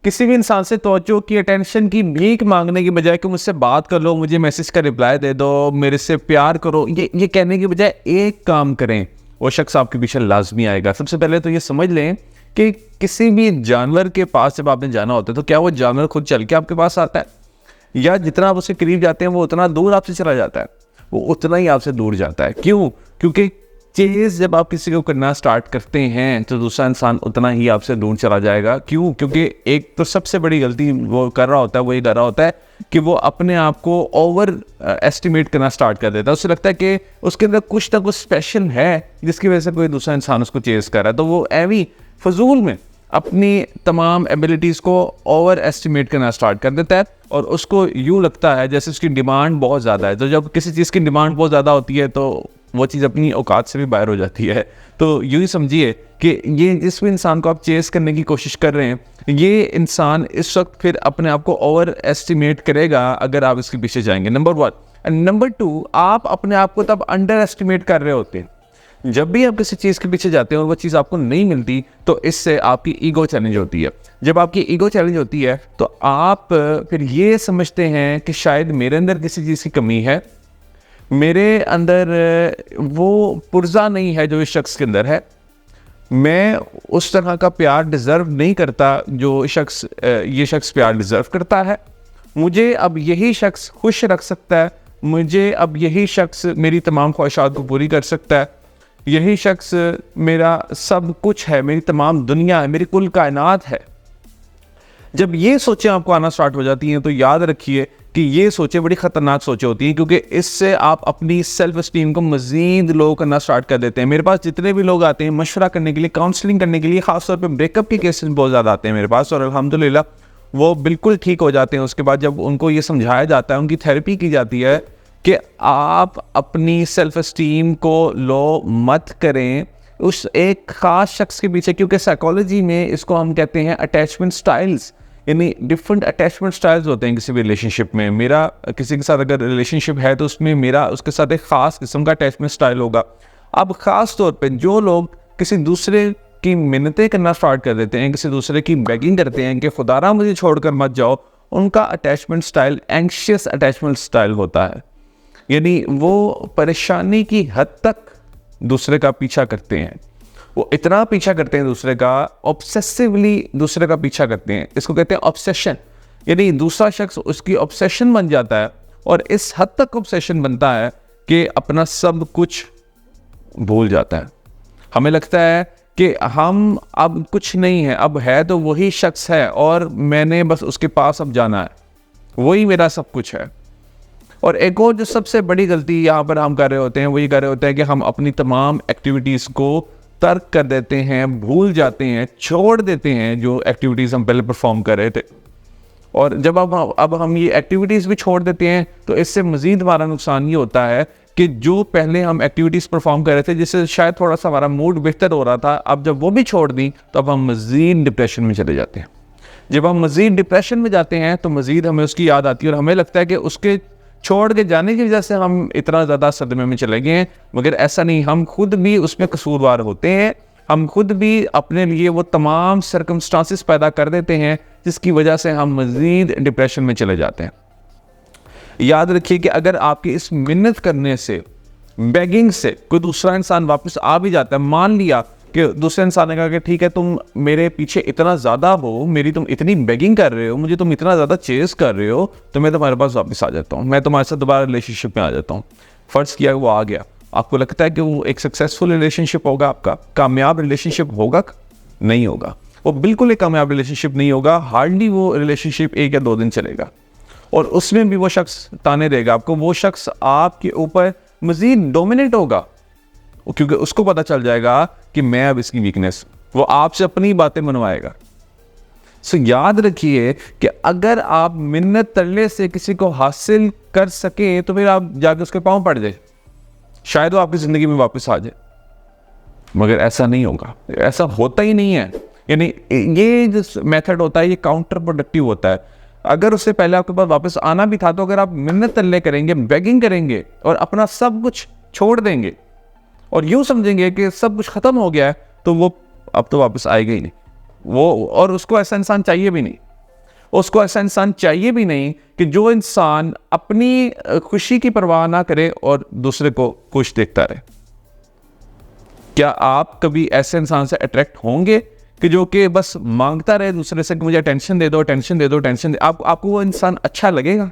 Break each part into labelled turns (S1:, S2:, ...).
S1: किसी भी इंसान से तवज्जो की, अटेंशन की भीख मांगने की बजाय कि मुझसे बात कर लो, मुझे मैसेज का रिप्लाई दे दो, मेरे से प्यार करो, ये कहने की बजाय एक काम करें, वो शख्स आपके पीछे लाजमी आएगा। सबसे पहले तो ये समझ लें कि किसी भी जानवर के पास जब आपने जाना होता है तो क्या वो जानवर खुद चल के आपके पास आता है, या जितना आप उसके करीब जाते हैं वो उतना दूर आपसे चला जाता है? वो उतना ही आपसे दूर जाता है। क्यों? क्योंकि चेज जब आप किसी को करना स्टार्ट करते हैं तो दूसरा इंसान उतना ही आपसे दूर चला जाएगा। क्यों? क्योंकि एक तो सबसे बड़ी गलती वो कर रहा होता है, वो ये कर रहा होता है कि वो अपने आप को ओवर एस्टिमेट करना स्टार्ट कर देता है। उससे लगता है कि उसके अंदर कुछ ना कुछ स्पेशल है जिसकी वजह से कोई दूसरा इंसान उसको चेज कर रहा है, तो वो एवी फजूल में अपनी तमाम एबिलिटीज़ को ओवर एस्टिमेट करना स्टार्ट कर देता है और उसको यूँ लगता है जैसे उसकी डिमांड बहुत ज़्यादा है। तो जब किसी चीज़ की डिमांड बहुत ज़्यादा होती है तो वो चीज़ अपनी औकात से भी बाहर हो जाती है। तो यूँ ही समझिए कि ये जिस भी इंसान को आप चेस करने की कोशिश कर रहे हैं, ये इंसान इस वक्त फिर अपने आप को ओवर एस्टिमेट करेगा अगर आप इसके पीछे जाएंगे, नंबर 1। एंड नंबर 2, आप अपने आप को तब अंडर एस्टिमेट कर रहे होते हैं। जब भी आप किसी चीज़ के पीछे जाते हैं और वो चीज़ आपको नहीं मिलती तो इससे आपकी ईगो चैलेंज होती है। जब आपकी ईगो चैलेंज होती है तो आप फिर ये समझते हैं कि शायद मेरे अंदर किसी चीज़ की कमी है, मेरे अंदर वो पुर्जा नहीं है जो इस शख्स के अंदर है, मैं उस तरह का प्यार डिज़र्व नहीं करता जो ये शख्स प्यार डिज़र्व करता है, मुझे अब यही शख्स खुश रख सकता है, मुझे अब यही शख्स मेरी तमाम ख्वाहिशात को पूरी कर सकता है, यही शख्स मेरा सब कुछ है, मेरी तमाम दुनिया है, मेरी कुल कायनात है। जब ये सोचें आपको आना स्टार्ट हो जाती हैं तो याद रखिए कि ये सोचें बड़ी ख़तरनाक सोचें होती हैं, क्योंकि इससे आप अपनी सेल्फ एस्टीम को मज़ीद लो करना स्टार्ट कर देते हैं। मेरे पास जितने भी लोग आते हैं मशवरा करने के लिए, काउंसलिंग करने के लिए, ख़ासतौर पे ब्रेकअप के केसेस बहुत ज़्यादा आते हैं मेरे पास, और अल्हम्दुलिल्लाह वो बिल्कुल ठीक हो जाते हैं उसके बाद जब उनको ये समझाया जाता है, उनकी थेरेपी की जाती है कि आप अपनी सेल्फ एस्टीम को लो मत करें उस एक ख़ास शख्स के पीछे। क्योंकि साइकोलॉजी में इसको हम कहते हैं अटैचमेंट स्टाइल्स, यानी डिफरेंट अटैचमेंट स्टाइल्स होते हैं किसी भी रिलेशनशिप में। मेरा किसी के साथ अगर रिलेशनशिप है तो उसमें मेरा उसके साथ एक ख़ास किस्म का अटैचमेंट स्टाइल होगा। अब ख़ास तौर पे जो लोग किसी दूसरे की मिन्नतें करना स्टार्ट कर देते हैं, किसी दूसरे की बेगिंग करते हैं कि खुदारा मुझे छोड़कर मत जाओ, उनका attachment style anxious attachment style होता है। यानी वो परेशानी की हद तक दूसरे का पीछा करते हैं, वो इतना पीछा करते हैं दूसरे का, ऑब्सेसिवली दूसरे का पीछा करते हैं। इसको कहते हैं ऑब्सेशन, यानी दूसरा शख्स उसकी ऑब्सेशन बन जाता है और इस हद तक ऑब्सेशन बनता है कि अपना सब कुछ भूल जाता है। हमें लगता है कि हम अब कुछ नहीं है, अब है तो वही शख्स है और मैंने बस उसके पास अब जाना है, वही मेरा सब कुछ है। और एक और जो सबसे बड़ी गलती यहाँ पर हम कर रहे होते हैं वो ये कर रहे होते हैं कि हम अपनी तमाम एक्टिविटीज़ को तर्क कर देते हैं, भूल जाते हैं, छोड़ देते हैं जो एक्टिविटीज़ हम पहले परफॉर्म कर रहे थे। और जब अब हम ये एक्टिविटीज़ भी छोड़ देते हैं तो इससे मज़ीद हमारा नुकसान ये होता है कि जो पहले हम एक्टिविटीज़ परफॉर्म कर रहे थे जिससे शायद थोड़ा सा हमारा मूड बेहतर हो रहा था, अब जब वो भी छोड़ दी तो अब हम मज़ीद डिप्रेशन में चले जाते हैं। जब हम मज़ीद डिप्रेशन में जाते हैं तो मज़ीद हमें उसकी याद आती है और हमें लगता है कि उसके छोड़ के जाने की वजह से हम इतना ज़्यादा सदमे में चले गए हैं, मगर ऐसा नहीं। हम खुद भी उसमें कसूरवार होते हैं, हम खुद भी अपने लिए वो तमाम सर्कमस्टांसिस पैदा कर देते हैं जिसकी वजह से हम मज़ीद डिप्रेशन में चले जाते हैं। याद रखिए कि अगर आपकी इस मिन्नत करने से, बेगिंग से कोई दूसरा इंसान वापस आ भी जाता है, मान लिया कि दूसरे इंसान ने कहा कि ठीक है तुम मेरे पीछे इतना ज़्यादा हो, मेरी तुम इतनी बेगिंग कर रहे हो, मुझे तुम इतना ज़्यादा चेस कर रहे हो, तो मैं तुम्हारे पास वापस आ जाता हूँ, मैं तुम्हारे साथ दोबारा रिलेशनशिप में आ जाता हूँ। फ़र्ज़ किया वो आ गया, आपको लगता है कि वो एक सक्सेसफुल रिलेशनशिप होगा, आपका कामयाब रिलेशनशिप होगा? नहीं होगा, वो बिल्कुल एक कामयाब रिलेशनशिप नहीं होगा। हार्डली वो रिलेशनशिप 1 या 2 दिन चलेगा और उसमें भी वो शख्स ताने देगा आपको, वो शख्स आपके ऊपर मज़ीद डोमिनेट होगा क्योंकि उसको पता चल जाएगा कि मैं अब इसकी वीकनेस, वो आपसे अपनी बातें मनवाएगा। सो याद रखिए कि अगर आप मिन्नत तरले से किसी को हासिल कर सके तो फिर आप जाके उसके पांव पड़ जाए, शायद वो आपकी ज़िंदगी में वापस आ जाए, मगर ऐसा नहीं होगा, ऐसा होता ही नहीं है। यानी ये जो मेथड होता है ये काउंटर प्रोडक्टिव होता है। अगर उससे पहले आपके पास वापस आना भी था तो अगर आप मिन्नत तरले करेंगे, बेगिंग करेंगे और अपना सब कुछ छोड़ देंगे और यूं समझेंगे कि सब कुछ खत्म हो गया है, तो वो अब तो वापस आएगा ही नहीं वो, और उसको ऐसा इंसान चाहिए भी नहीं। उसको ऐसा इंसान चाहिए भी नहीं कि जो इंसान अपनी खुशी की परवाह ना करे और दूसरे को खुश देखता रहे। क्या आप कभी ऐसे इंसान से अट्रैक्ट होंगे कि जो कि बस मांगता रहे दूसरे से कि मुझे टेंशन दे दो, टेंशन दे दो, टेंशन दे? आपको वो इंसान अच्छा लगेगा?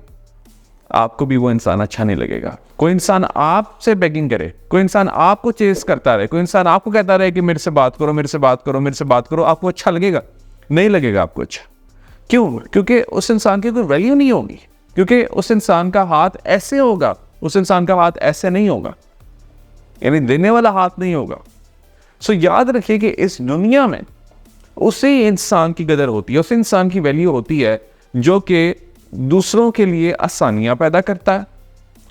S1: आपको भी वो इंसान अच्छा नहीं लगेगा। कोई इंसान आपसे बेगिंग करे, कोई इंसान आपको चेस करता रहे, कोई इंसान आपको कहता रहे कि मेरे से बात करो, मेरे से बात करो, मेरे से बात करो, आपको अच्छा लगेगा? नहीं लगेगा आपको अच्छा। क्यों? क्योंकि उस इंसान की कोई वैल्यू नहीं होगी, क्योंकि उस इंसान का हाथ ऐसे होगा, उस इंसान का हाथ ऐसे नहीं होगा, यानी देने वाला हाथ नहीं होगा। सो याद रखिए कि इस दुनिया में उसी इंसान की कदर होती है, उस इंसान की वैल्यू होती है जो कि दूसरों के लिए आसानियां पैदा करता है,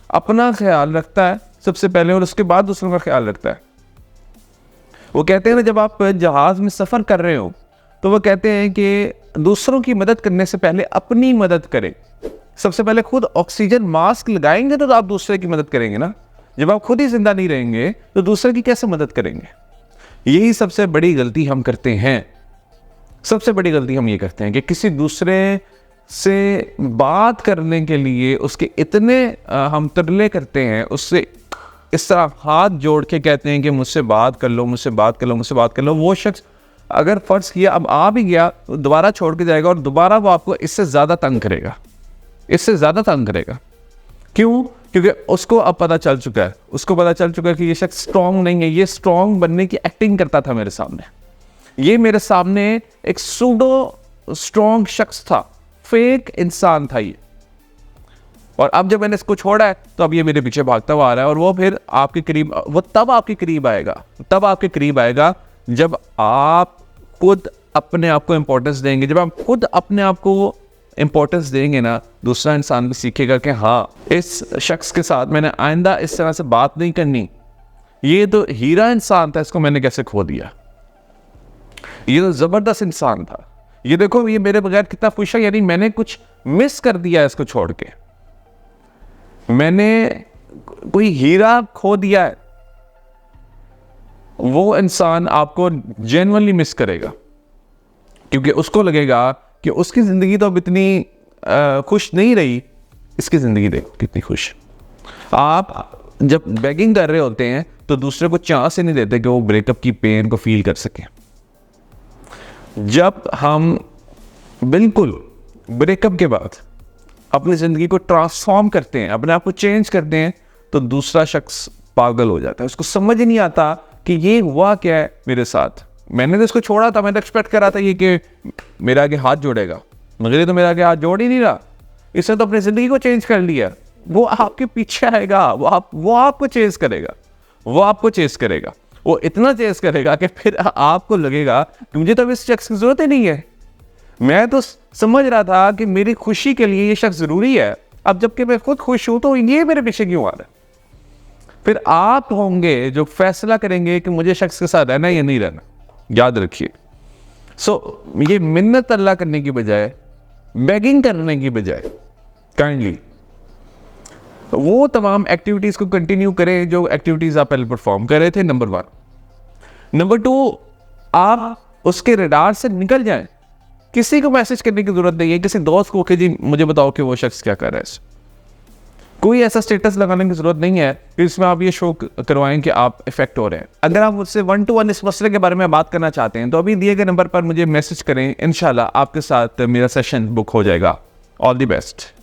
S1: अपना ख्याल रखता है सबसे पहले और उसके बाद दूसरों का ख्याल रखता है। वो कहते हैं ना, जब आप जहाज में सफर कर रहे हो तो वो कहते हैं कि दूसरों की मदद करने से पहले अपनी मदद करें। सबसे पहले खुद ऑक्सीजन मास्क लगाएंगे तो आप दूसरे की मदद करेंगे ना। जब आप खुद ही जिंदा नहीं रहेंगे तो दूसरे की कैसे मदद करेंगे? यही सबसे बड़ी गलती हम करते हैं। सबसे बड़ी गलती हम ये करते हैं कि किसी दूसरे से बात करने के लिए उसके इतने हम तरले करते हैं, उससे इस तरह हाथ जोड़ के कहते हैं कि मुझसे बात कर लो, मुझसे बात कर लो, मुझसे बात कर लो। वो शख्स अगर फर्ज किया अब आ भी गया, दोबारा छोड़ के जाएगा और दोबारा वो आपको इससे ज़्यादा तंग करेगा, इससे ज़्यादा तंग करेगा। क्यों? क्योंकि उसको अब पता चल चुका है, उसको पता चल चुका है कि ये शख्स स्ट्रांग नहीं है, ये स्ट्रांग बनने की एक्टिंग करता था मेरे सामने, ये मेरे सामने एक सूडो स्ट्रांग शख्स था, फेक इंसान था ये। और अब जब मैंने इसको छोड़ा है तो अब ये मेरे पीछे भागता हुआ आ रहा है। और वो फिर आपके करीब, वो तब आपके करीब आएगा, तब आपके करीब आएगा जब आप खुद अपने आप को इंपॉर्टेंस देंगे। जब आप खुद अपने आप को इंपॉर्टेंस देंगे ना, दूसरा इंसान भी सीखेगा कि हाँ, इस शख्स के साथ मैंने आइंदा इस तरह से बात नहीं करनी। ये तो हीरा इंसान था, इसको मैंने कैसे खो दिया। ये तो जबरदस्त इंसान था, ये देखो ये मेरे बगैर कितना खुश है, यानी मैंने कुछ मिस कर दिया इसको छोड़ के, मैंने कोई हीरा खो दिया है। वो इंसान आपको जेन्युइनली मिस करेगा, क्योंकि उसको लगेगा कि उसकी जिंदगी तो अब इतनी खुश नहीं रही, इसकी जिंदगी देखो कितनी खुश। आप जब बेगिंग कर रहे होते हैं तो दूसरे को चांस ही नहीं देते कि वो ब्रेकअप की पेन को फील कर सके। जब हम बिल्कुल ब्रेकअप के बाद अपनी ज़िंदगी को ट्रांसफॉर्म करते हैं, अपने आप को चेंज करते हैं, तो दूसरा शख्स पागल हो जाता है। उसको समझ ही नहीं आता कि ये हुआ क्या है मेरे साथ। मैंने तो इसको छोड़ा था, मैंने तो एक्सपेक्ट करा था ये कि मेरे आगे हाथ जोड़ेगा, मगर ये तो मेरे आगे हाथ जोड़ ही नहीं रहा। इसने तो अपनी ज़िंदगी को चेंज कर लिया। वो आपके पीछे आएगा, वो आपको चेज करेगा, वो आपको चेज करेगा, वो इतना चेज करेगा कि फिर आपको लगेगा कि मुझे तो अब इस शख्स की ज़रूरत ही नहीं है। मैं तो समझ रहा था कि मेरी खुशी के लिए ये शख्स ज़रूरी है, अब जबकि मैं खुद खुश हूं तो ये मेरे पीछे क्यों आ रहा है। फिर आप होंगे जो फैसला करेंगे कि मुझे शख्स के साथ रहना या नहीं रहना। याद रखिए। ये मिन्नत अल्लाह करने की बजाय, बेगिंग करने की बजाय, काइंडली वो तमाम एक्टिविटीज़ को कंटिन्यू करें जो एक्टिविटीज़ आप पहले परफॉर्म कर रहे थे। नंबर 1। नंबर 2, आप उसके रडार से निकल जाएं। किसी को मैसेज करने की जरूरत नहीं है, किसी दोस्त को कि जी मुझे बताओ कि वो शख्स क्या कर रहा है। कोई ऐसा स्टेटस लगाने की जरूरत नहीं है कि इसमें आप ये शो करवाएं कि आप इफेक्ट हो रहे हैं। अगर आप मुझसे 1-to-1 इस मसले के बारे में बात करना चाहते हैं तो अभी दिए गए नंबर पर मुझे मैसेज करें, इंशाल्लाह आपके साथ मेरा सेशन बुक हो जाएगा। All the best.